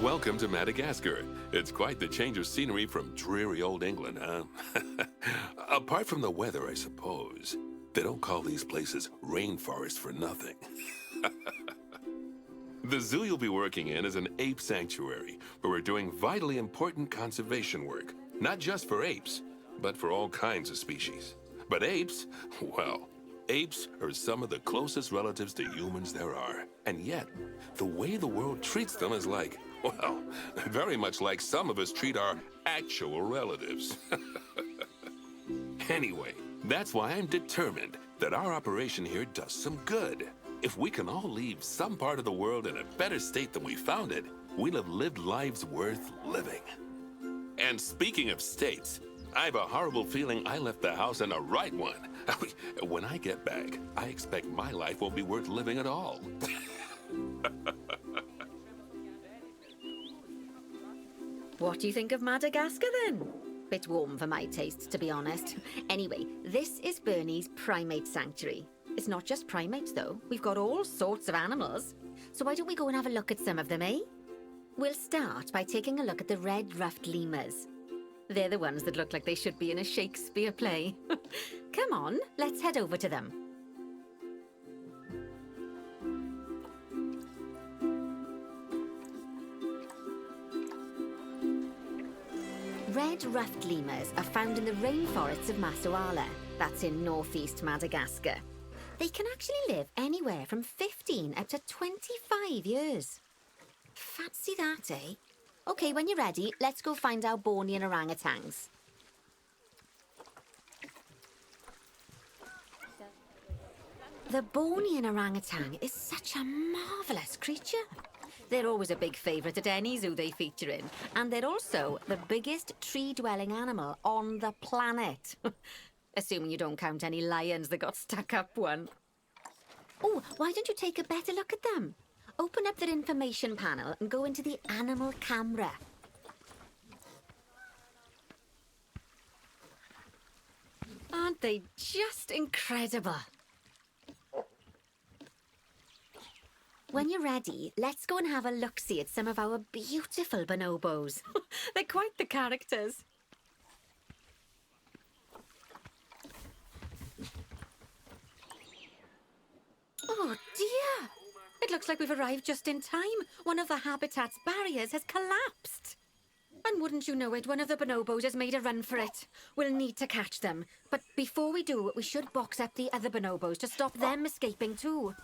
Welcome to Madagascar. It's quite the change of scenery from dreary old England, huh? Apart from the weather, I suppose. They don't call these places rainforests for nothing. The zoo you'll be working in is an ape sanctuary, where we're doing vitally important conservation work. Not just for apes, but for all kinds of species. But apes, well, apes are some of the closest relatives to humans there are. And yet, the way the world treats them is like, well, very much like some of us treat our actual relatives. Anyway, that's why I'm determined that our operation here does some good. If we can all leave some part of the world in a better state than we found it, we'll have lived lives worth living. And speaking of states, I have a horrible feeling I left the house in the right one. When I get back, I expect my life won't be worth living at all. What do you think of Madagascar, then? Bit warm for my taste, to be honest. Anyway, this is Bernie's primate sanctuary. It's not just primates, though. We've got all sorts of animals. So why don't we go and have a look at some of them, eh? We'll start by taking a look at the red-ruffed lemurs. They're the ones that look like they should be in a Shakespeare play. Come on, let's head over to them. Red-ruffed lemurs are found in the rainforests of Masoala. That's in northeast Madagascar. They can actually live anywhere from 15 up to 25 years. Fancy that, eh? Okay, when you're ready, let's go find our Bornean orangutans. The Bornean orangutan is such a marvellous creature. They're always a big favourite at any zoo they feature in, and they're also the biggest tree-dwelling animal on the planet. Assuming you don't count any lions that got stuck up one. Oh, why don't you take a better look at them? Open up their information panel and go into the animal camera. Aren't they just incredible? When you're ready, let's go and have a look-see at some of our beautiful bonobos. They're quite the characters. Oh dear! It looks like we've arrived just in time. One of the habitat's barriers has collapsed. And wouldn't you know it, one of the bonobos has made a run for it. We'll need to catch them. But before we do, we should box up the other bonobos to stop them escaping too.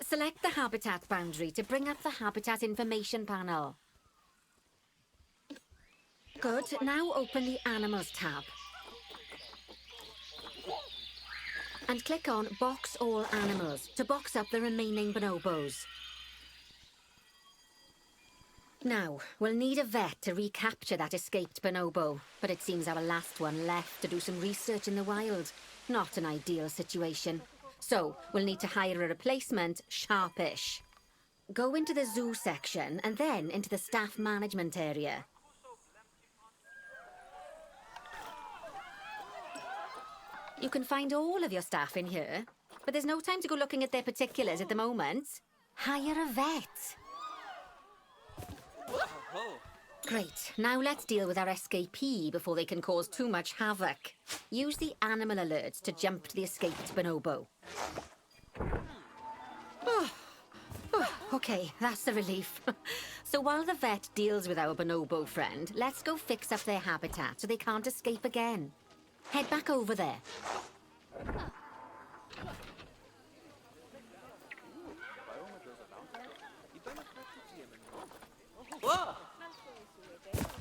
Select the habitat boundary to bring up the habitat information panel. Good. Now open the Animals tab. And click on Box All Animals to box up the remaining bonobos. Now, we'll need a vet to recapture that escaped bonobo, but it seems our last one left to do some research in the wild. Not an ideal situation. So, we'll need to hire a replacement sharpish. Go into the zoo section and then into the staff management area. You can find all of your staff in here, but there's no time to go looking at their particulars at the moment. Hire a vet. Great, now let's deal with our escapee before they can cause too much havoc. Use the animal alerts to jump to the escaped bonobo. Okay, that's a relief. So while the vet deals with our bonobo friend, let's go fix up their habitat so they can't escape again. Head back over there. Whoa!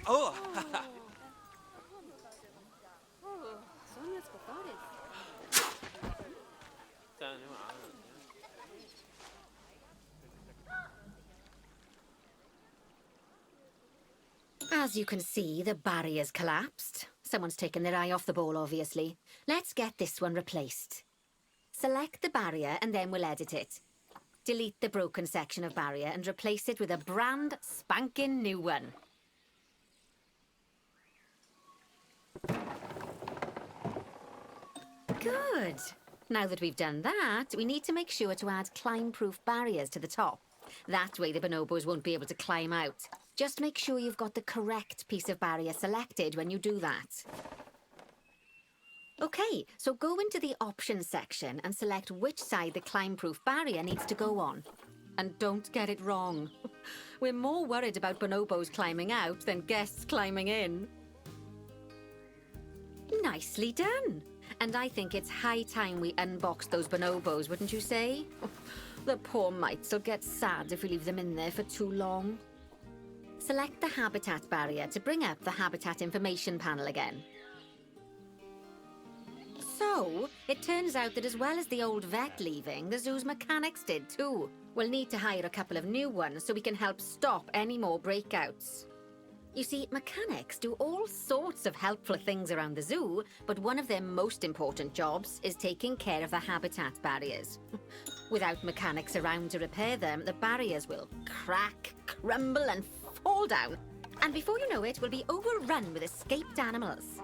Oh! As you can see, the barrier's collapsed. Someone's taken their eye off the ball, obviously. Let's get this one replaced. Select the barrier and then we'll edit it. Delete the broken section of barrier and replace it with a brand spanking new one. Good. Now that we've done that, we need to make sure to add climb-proof barriers to the top. That way the bonobos won't be able to climb out. Just make sure you've got the correct piece of barrier selected when you do that. Okay, so go into the options section and select which side the climb-proof barrier needs to go on. And don't get it wrong. We're more worried about bonobos climbing out than guests climbing in. Nicely done. And I think it's high time we unboxed those bonobos, wouldn't you say? The poor mites will get sad if we leave them in there for too long. Select the habitat barrier to bring up the habitat information panel again. So, it turns out that as well as the old vet leaving, the zoo's mechanics did too. We'll need to hire a couple of new ones so we can help stop any more breakouts. You see, mechanics do all sorts of helpful things around the zoo, but one of their most important jobs is taking care of the habitat barriers. Without mechanics around to repair them, the barriers will crack, crumble and fall down. And before you know it, we'll be overrun with escaped animals.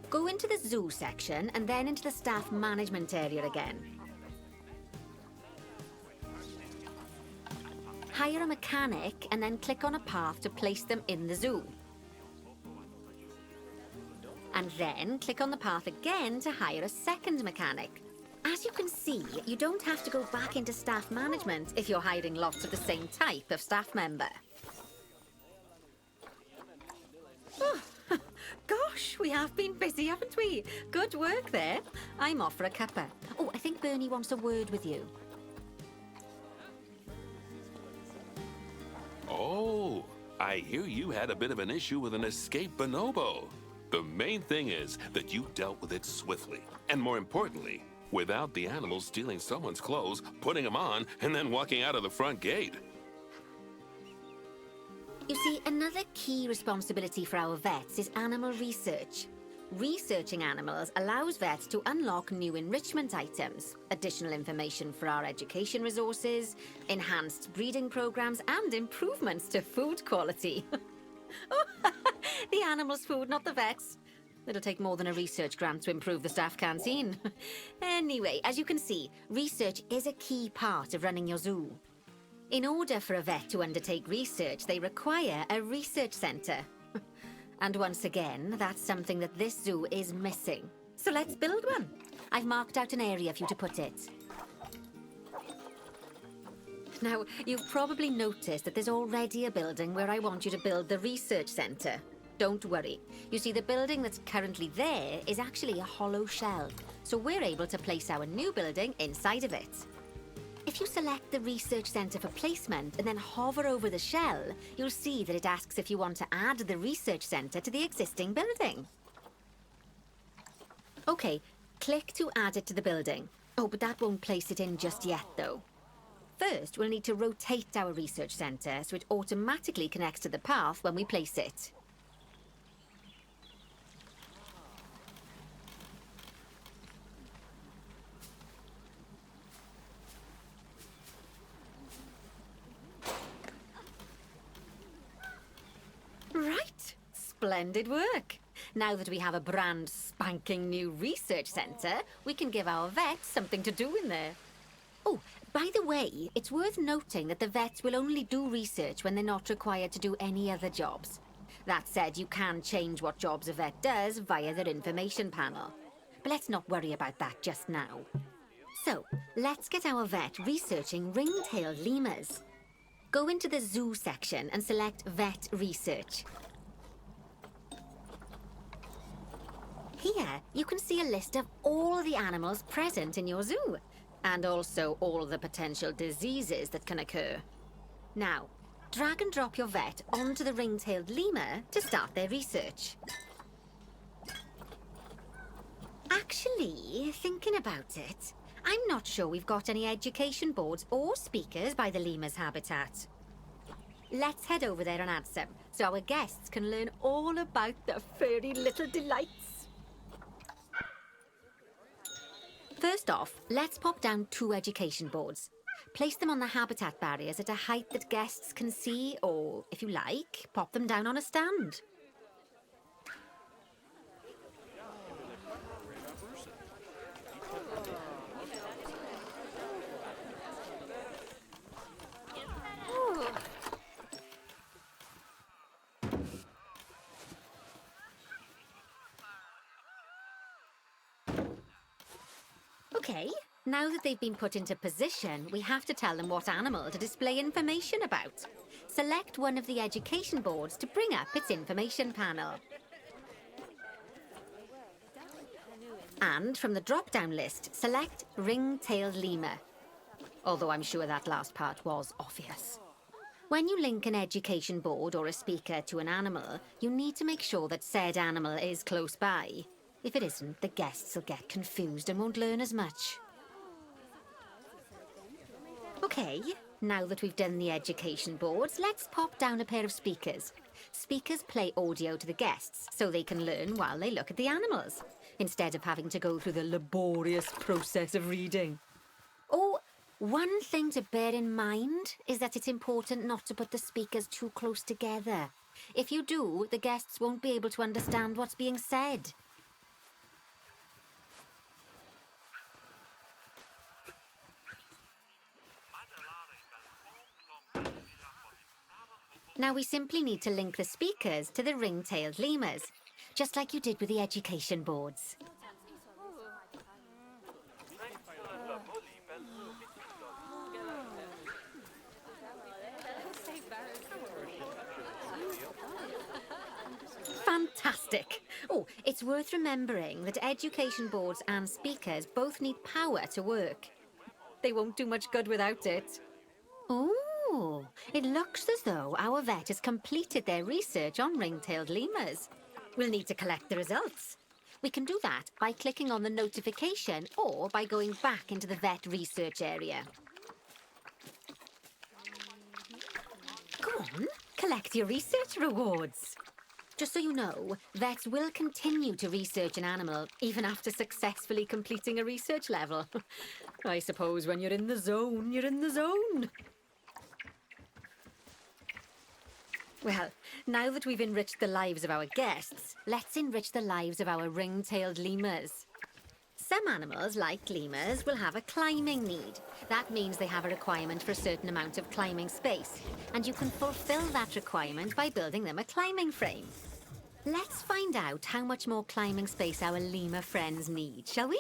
Go into the zoo section and then into the staff management area again. Hire a mechanic and then click on a path to place them in the zoo. And then click on the path again to hire a second mechanic. As you can see, you don't have to go back into staff management if you're hiring lots of the same type of staff member. Oh, gosh, we have been busy, haven't we? Good work there. I'm off for a cuppa. Oh, I think Bernie wants a word with you. Oh, I hear you had a bit of an issue with an escaped bonobo. The main thing is that you dealt with it swiftly, and more importantly, without the animal stealing someone's clothes, putting them on, and then walking out of the front gate. You see, another key responsibility for our vets is animal research. Researching animals allows vets to unlock new enrichment items, additional information for our education resources, enhanced breeding programs, and improvements to food quality. Oh, the animals' food, not the vets. It'll take more than a research grant to improve the staff canteen. Anyway, as you can see, research is a key part of running your zoo. In order for a vet to undertake research, they require a research centre. And once again, that's something that this zoo is missing. So let's build one. I've marked out an area for you to put it. Now, you've probably noticed that there's already a building where I want you to build the research centre. Don't worry. You see, the building that's currently there is actually a hollow shell, so we're able to place our new building inside of it. If you select the research centre for placement and then hover over the shell, you'll see that it asks if you want to add the research centre to the existing building. Okay, click to add it to the building. Oh, but that won't place it in just yet, though. First, we'll need to rotate our research centre so it automatically connects to the path when we place it. Right, splendid work. Now that we have a brand spanking new research centre, we can give our vets something to do in there. Oh, by the way, it's worth noting that the vets will only do research when they're not required to do any other jobs. That said, you can change what jobs a vet does via their information panel. But let's not worry about that just now. So, let's get our vet researching ring-tailed lemurs. Go into the zoo section and select Vet Research. Here, you can see a list of all the animals present in your zoo, and also all the potential diseases that can occur. Now, drag and drop your vet onto the ring-tailed lemur to start their research. Actually, thinking about it, I'm not sure we've got any education boards or speakers by the lemur's habitat. Let's head over there and add some, so our guests can learn all about the furry little delights. First off, let's pop down 2 education boards. Place them on the habitat barriers at a height that guests can see, or, if you like, pop them down on a stand. Okay, now that they've been put into position, we have to tell them what animal to display information about. Select one of the education boards to bring up its information panel. And from the drop-down list, select ring-tailed lemur. Although I'm sure that last part was obvious. When you link an education board or a speaker to an animal, you need to make sure that said animal is close by. If it isn't, the guests will get confused and won't learn as much. Okay, now that we've done the education boards, let's pop down a pair of speakers. Speakers play audio to the guests so they can learn while they look at the animals, instead of having to go through the laborious process of reading. Oh, one thing to bear in mind is that it's important not to put the speakers too close together. If you do, the guests won't be able to understand what's being said. Now we simply need to link the speakers to the ring-tailed lemurs, just like you did with the education boards. Fantastic! Oh, it's worth remembering that education boards and speakers both need power to work. They won't do much good without it. Oh, it looks as though our vet has completed their research on ring-tailed lemurs. We'll need to collect the results. We can do that by clicking on the notification or by going back into the vet research area. Go on, collect your research rewards. Just so you know, vets will continue to research an animal even after successfully completing a research level. I suppose when you're in the zone, you're in the zone. Well, now that we've enriched the lives of our guests, let's enrich the lives of our ring-tailed lemurs. Some animals, like lemurs, will have a climbing need. That means they have a requirement for a certain amount of climbing space, and you can fulfill that requirement by building them a climbing frame. Let's find out how much more climbing space our lemur friends need, shall we?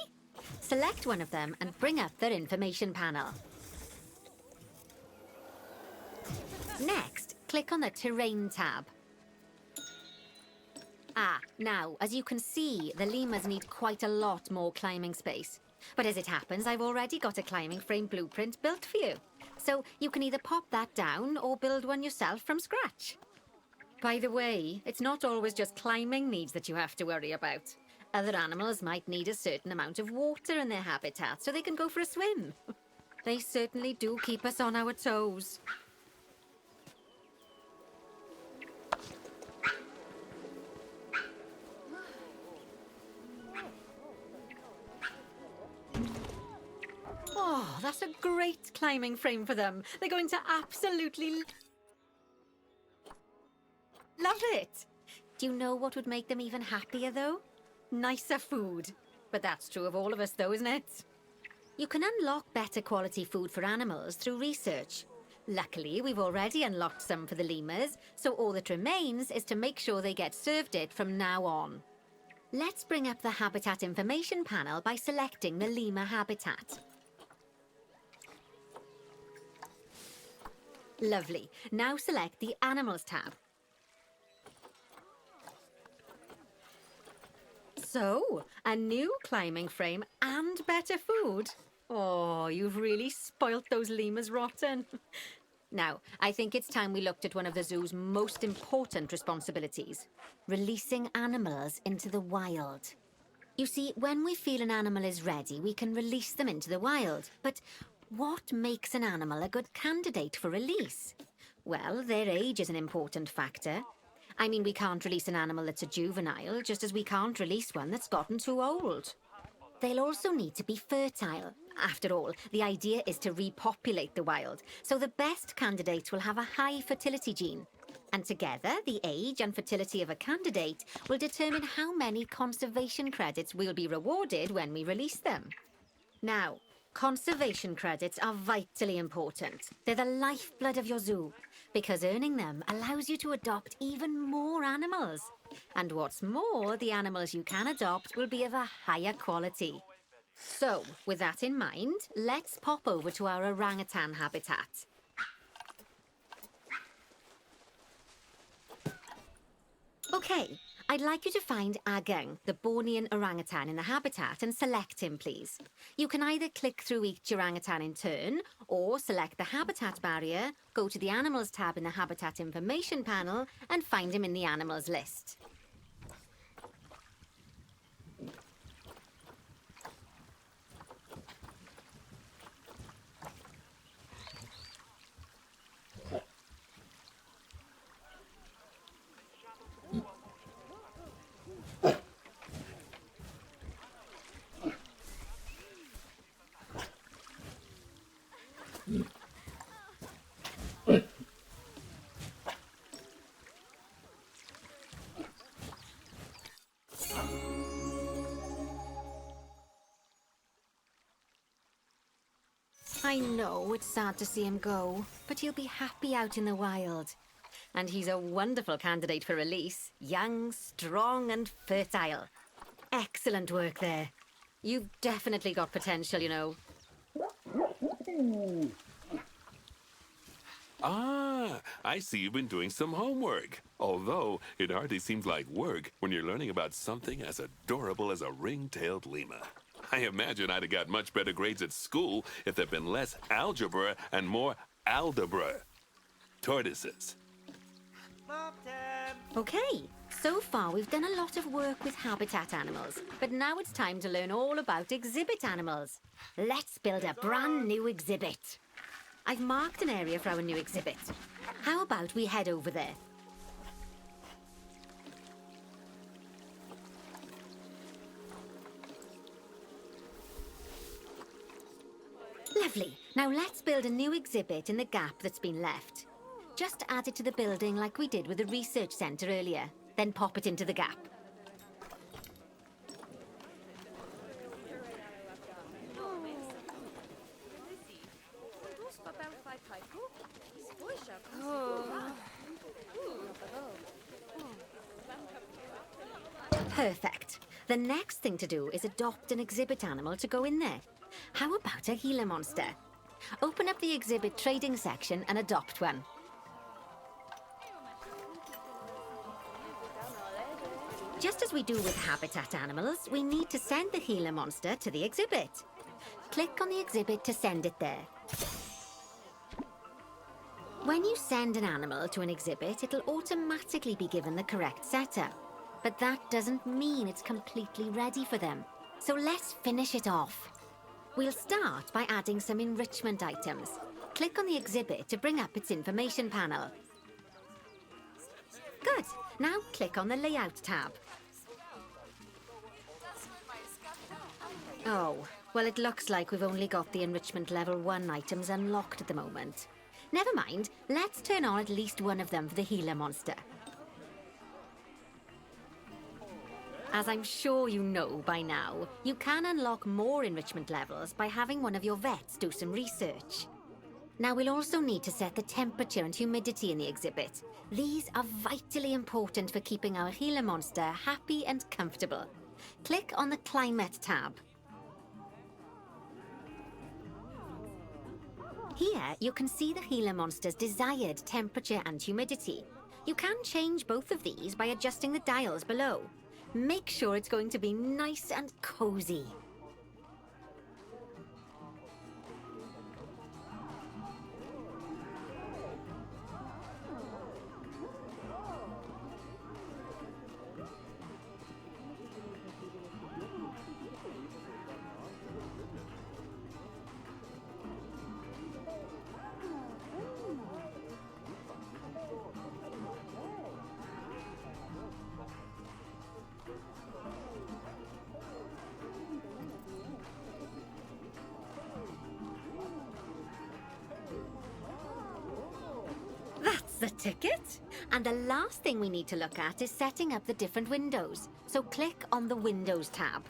Select one of them and bring up their information panel. Next, click on the Terrain tab. Now, as you can see, the lemurs need quite a lot more climbing space. But as it happens, I've already got a climbing frame blueprint built for you. So you can either pop that down or build one yourself from scratch. By the way, it's not always just climbing needs that you have to worry about. Other animals might need a certain amount of water in their habitat so they can go for a swim. They certainly do keep us on our toes. Oh, that's a great climbing frame for them. They're going to absolutely love it. Do you know what would make them even happier, though? Nicer food. But that's true of all of us, though, isn't it? You can unlock better quality food for animals through research. Luckily, we've already unlocked some for the lemurs, so all that remains is to make sure they get served it from now on. Let's bring up the habitat information panel by selecting the lemur habitat. Lovely. Now select the Animals tab. So, a new climbing frame and better food. Oh, you've really spoilt those lemurs rotten. Now, I think it's time we looked at one of the zoo's most important responsibilities, releasing animals into the wild. You see, when we feel an animal is ready, we can release them into the wild. But what makes an animal a good candidate for release? Well, their age is an important factor. I mean, we can't release an animal that's a juvenile, just as we can't release one that's gotten too old. They'll also need to be fertile. After all, the idea is to repopulate the wild, so the best candidates will have a high fertility gene. And together, the age and fertility of a candidate will determine how many conservation credits will be rewarded when we release them. Now, conservation credits are vitally important. They're the lifeblood of your zoo, because earning them allows you to adopt even more animals. And what's more, the animals you can adopt will be of a higher quality. So, with that in mind, let's pop over to our orangutan habitat. Okay, I'd like you to find Agang, the Bornean orangutan in the habitat, and select him, please. You can either click through each orangutan in turn, or select the habitat barrier, go to the Animals tab in the Habitat Information panel, and find him in the Animals list. I know it's sad to see him go, but he'll be happy out in the wild. And he's a wonderful candidate for release. Young, strong, and fertile. Excellent work there. You've definitely got potential, you know. Ah, I see you've been doing some homework. Although, it hardly seems like work when you're learning about something as adorable as a ring-tailed lemur. I imagine I'd have got much better grades at school if there'd been less algebra and more aldebra. Tortoises. Mom time. Okay, so far we've done a lot of work with habitat animals, but now it's time to learn all about exhibit animals. Let's build a brand new exhibit. I've marked an area for our new exhibit. How about we head over there? Lovely. Now let's build a new exhibit in the gap that's been left. Just add it to the building like we did with the research centre earlier, then pop it into the gap. Perfect. The next thing to do is adopt an exhibit animal to go in there. How about a Gila monster? Open up the exhibit trading section and adopt one. Just as we do with habitat animals, we need to send the Gila monster to the exhibit. Click on the exhibit to send it there. When you send an animal to an exhibit, it'll automatically be given the correct setup. But that doesn't mean it's completely ready for them. So let's finish it off. We'll start by adding some enrichment items. Click on the exhibit to bring up its information panel. Good. Now click on the Layout tab. Oh, well, it looks like we've only got the enrichment level 1 items unlocked at the moment. Never mind, let's turn on at least one of them for the Gila monster. As I'm sure you know by now, you can unlock more enrichment levels by having one of your vets do some research. Now we'll also need to set the temperature and humidity in the exhibit. These are vitally important for keeping our Gila monster happy and comfortable. Click on the Climate tab. Here, you can see the Gila monster's desired temperature and humidity. You can change both of these by adjusting the dials below. Make sure it's going to be nice and cozy. The ticket. And the last thing we need to look at is setting up the different windows. So click on the Windows tab.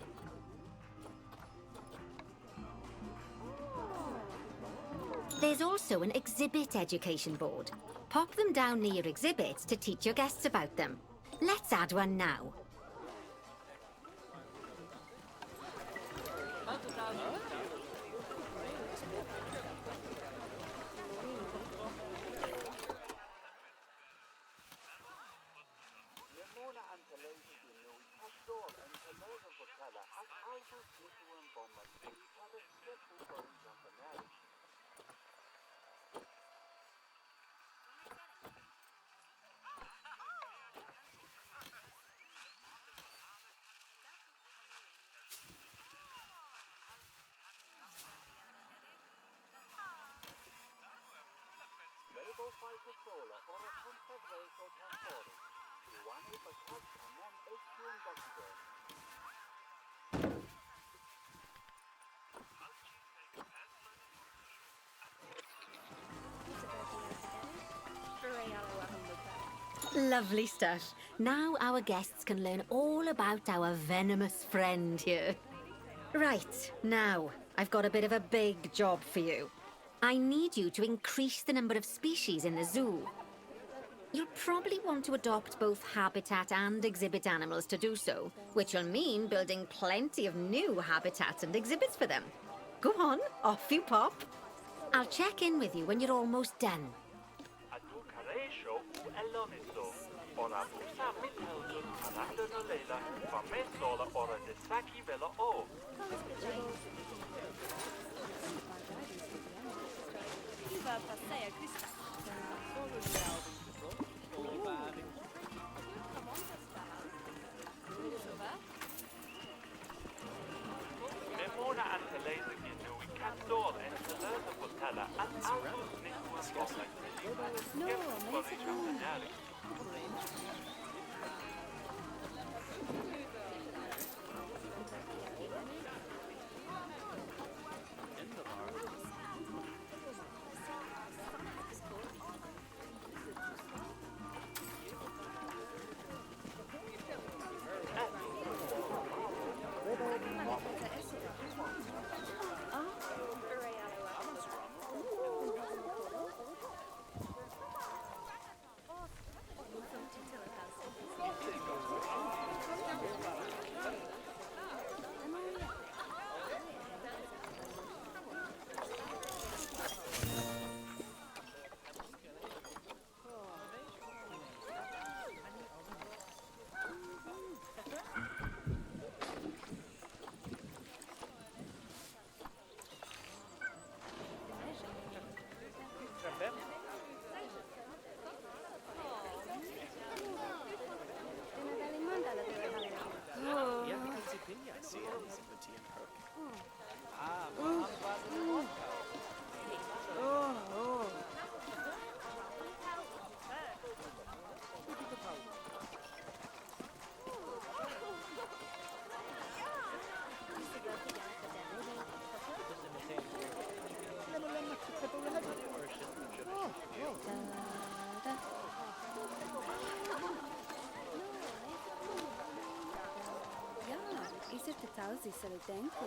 There's also an exhibit education board. Pop them down near your exhibits to teach your guests about them. Let's add one now. Lovely stuff. Now our guests can learn all about our venomous friend here. Right, now, I've got a bit of a big job for you. I need you to increase the number of species in the zoo. You'll probably want to adopt both habitat and exhibit animals to do so, which will mean building plenty of new habitats and exhibits for them. Go on, off you pop. I'll check in with you when you're almost done. Tausi se le denke.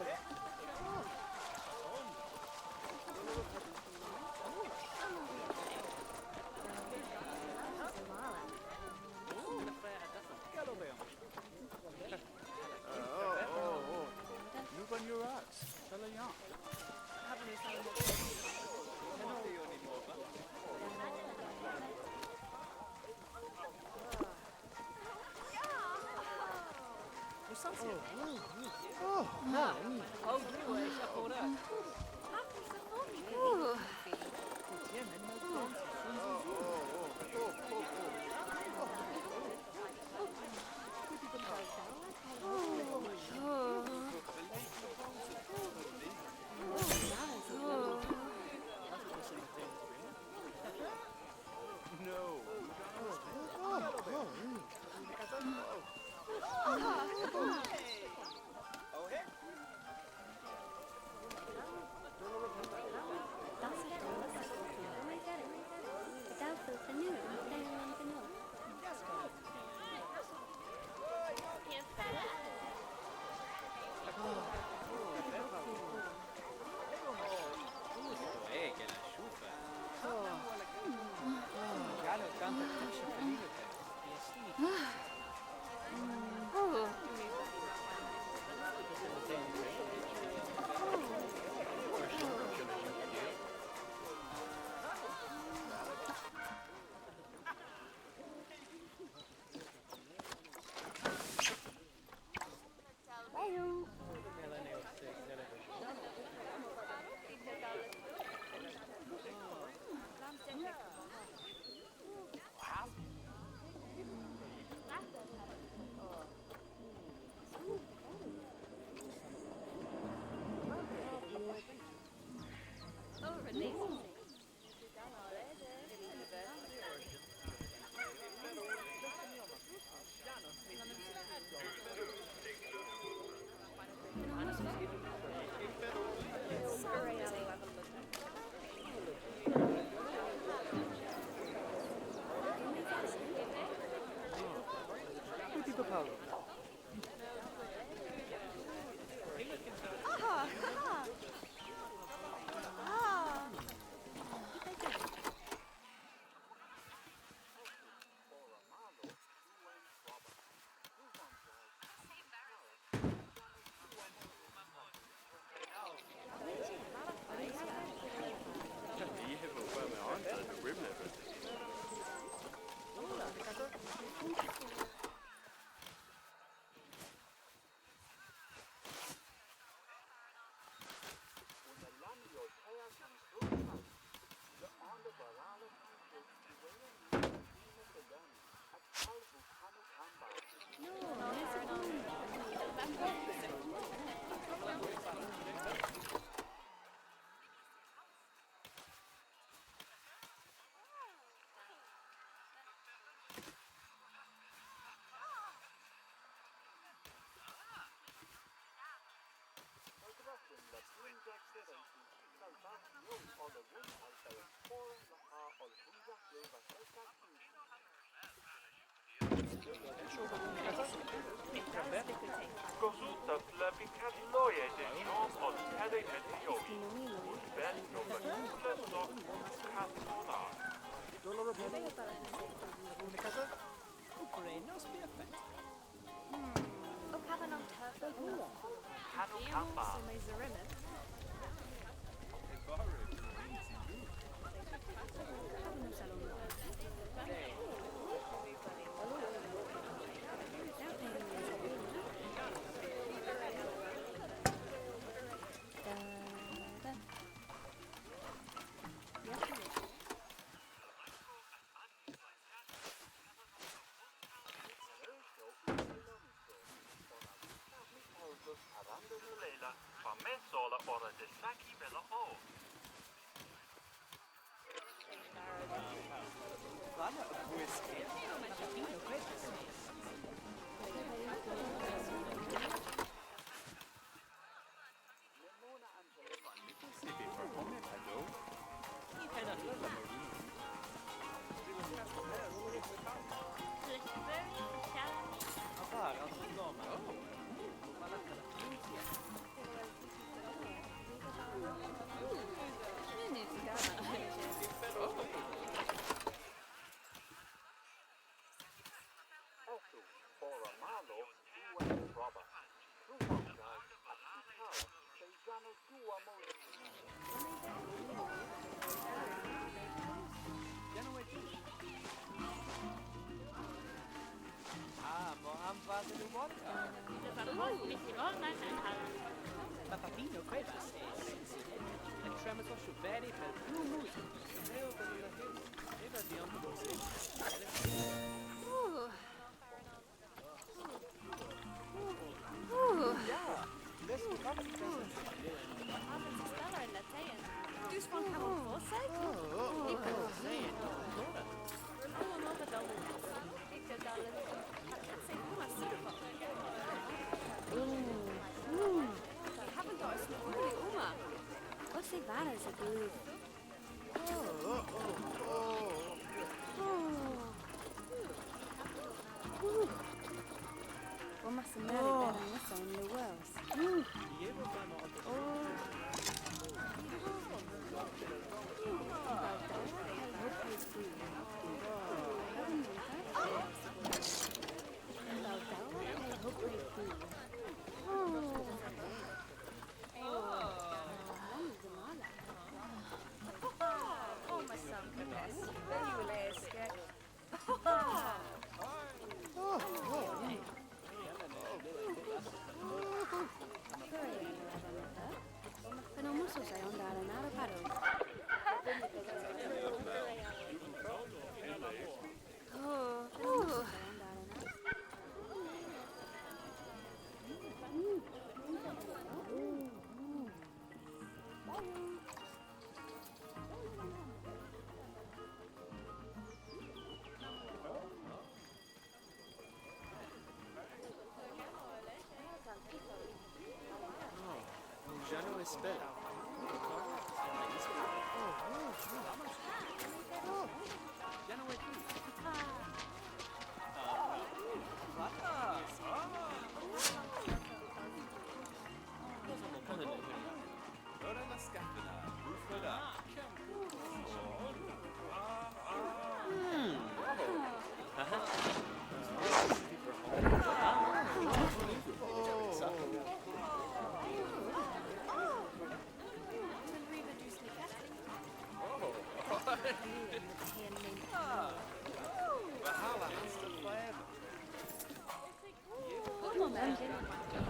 Gosutas läbi kallojeiden joom on hädeheti jovi. Bello vakuules on kattonaa. Kanu kamba. Leila, van messola ora de saki bellow. Papino Cuevas entramos osso veri per più musica. E vediamo così. Dus van Cameron Voorzijk? Ik ben het zeggen. Ik zet daar lekker. Het zijn goed maar super. Ik heb het daar eens nog niet oma. Wat zeg waar is het goed? Oma se meri där nästa in the wells. Pero muso sai andare nada paro. Já não espera. Já não é tudo. Plata! Then.